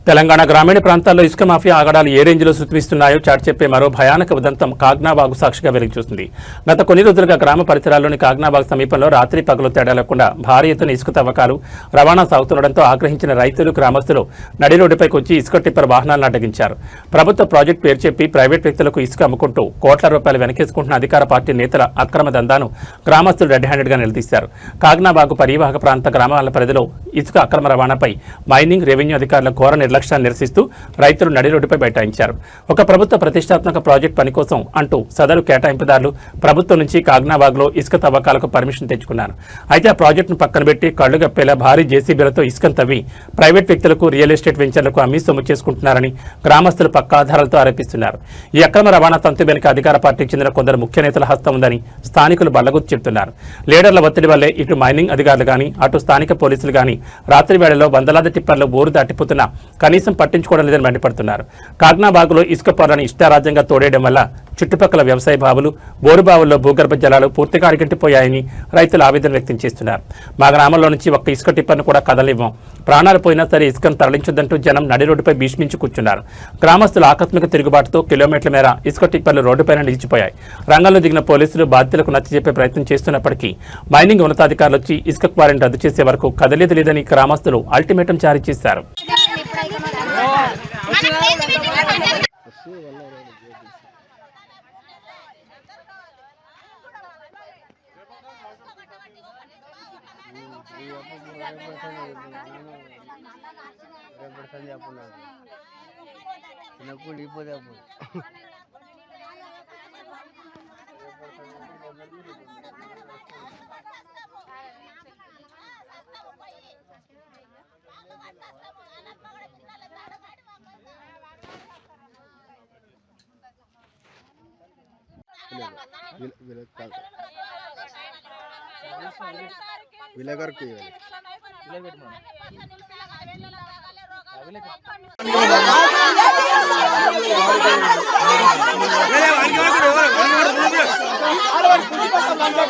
తెలంగాణ గ్రామీణ ప్రాంతాల్లో ఇసుక మాఫియా ఆగడాలు ఏ రేంజ్లో సృష్టిస్తున్నాయో చాటి చెప్పే మరో భయానక ఉదంతం కాగ్నాబాగు సాక్షిగా వెలుగుచూస్తుంది. గత కొన్ని రోజులుగా గ్రామ పరిసరాల్లోని కాగ్నాబాగు సమీపంలో రాత్రి పగలు తేడా లేకుండా భారీ ఎత్తున ఇసుక తవ్వకాలు రవాణా సాగుతుండటంతో ఆగ్రహించిన రైతులు గ్రామస్తులు నడి రోడ్డుపైకి వచ్చి ఇసుక టిప్పర్ వాహనాలను అడ్డగించారు. ప్రభుత్వ ప్రాజెక్టు పేరు చెప్పి ప్రైవేట్ వ్యక్తులకు ఇసుక అమ్ముకుంటూ కోట్ల రూపాయలు వెనకేసుకుంటున్న అధికార పార్టీ నేతల అక్రమ దందాను గ్రామస్తులు రెడ్ హ్యాండెడ్గా నిలదీశారు. కాగ్నాబాగు పరివాహక ప్రాంత గ్రామాల పరిధిలో ఇసుక అక్రమ రవాణాపై మైనింగ్ రెవెన్యూ అధికారుల ఘోర నిర్లక్ష్యాన్ని నిరసిస్తూ రైతులు నడి రోడ్డుపై బైఠాయించారు. ఒక ప్రభుత్వ ప్రతిష్టాత్మక ప్రాజెక్టు పని కోసం అంటూ సదరు కేటాయింపుదారులు ప్రభుత్వం నుంచి కాగ్నాబాగ్లో ఇసుక తవ్వకాలకు పర్మిషన్ తెచ్చుకున్నారు. అయితే ఆ ప్రాజెక్టును పక్కన పెట్టి కళ్లు గప్పేలా భారీ జేసీబీలతో ఇసుకను తవ్వి ప్రైవేట్ వ్యక్తులకు రియల్ ఎస్టేట్ వెంచర్లకు అమ్మి సొమ్ము చేసుకుంటున్నారని గ్రామస్తులు పక్కా ఆధారాలతో ఆరోపిస్తున్నారు. ఈ అక్రమ రవాణా తంతు వెనుక అధికార పార్టీకి చెందిన కొందరు ముఖ్య నేతల హస్తం ఉందని స్థానికులు బల్లగుద్ది చెబుతున్నారు. లీడర్ల ఒత్తిడి వల్లే ఇటు మైనింగ్ అధికారులు కానీ అటు స్థానిక పోలీసులు కానీ రాత్రి వేళల్లో వందలాది టిప్పర్లు ఊరు దాటిపోతున్నా కనీసం పట్టించుకోవడం లేదని మండిపడుతున్నారు. కాగ్నాబాగులో ఇసుక పొరలను ఇష్టారాజ్యంగా తోడేయడం వల్ల చుట్టుపక్కల వ్యవసాయ బావులు బోరుబావుల్లో భూగర్భ జలాలు పూర్తిగా అరిగంటిపోయాయని రైతులు ఆవేదన వ్యక్తం చేస్తున్నారు. మా గ్రామంలో నుంచి ఒక్క ఇసుక టిప్పర్ను కూడా కదలివ్వం, ప్రాణాలు పోయినా సరే ఇసుకను తరలించొద్దంటూ జనం నడి రోడ్డుపై భీష్మించి కూర్చున్నారు. గ్రామస్తుల ఆకస్మిక తిరుగుబాటుతో కిలోమీటర్ల మేర ఇసుక టిప్పర్లు రోడ్డుపైన నిలిచిపోయాయి. రంగంలో దిగిన పోలీసులు బాధితులకు నచ్చజెప్పే ప్రయత్నం చేస్తున్నప్పటికీ మైనింగ్ ఉన్నతాధికారులు వచ్చి ఇసుక క్వారీని రద్దు చేసే వరకు కదలేదు లేదని గ్రామస్తులు అల్టిమేటం జారీ చేశారు. విలేకరికి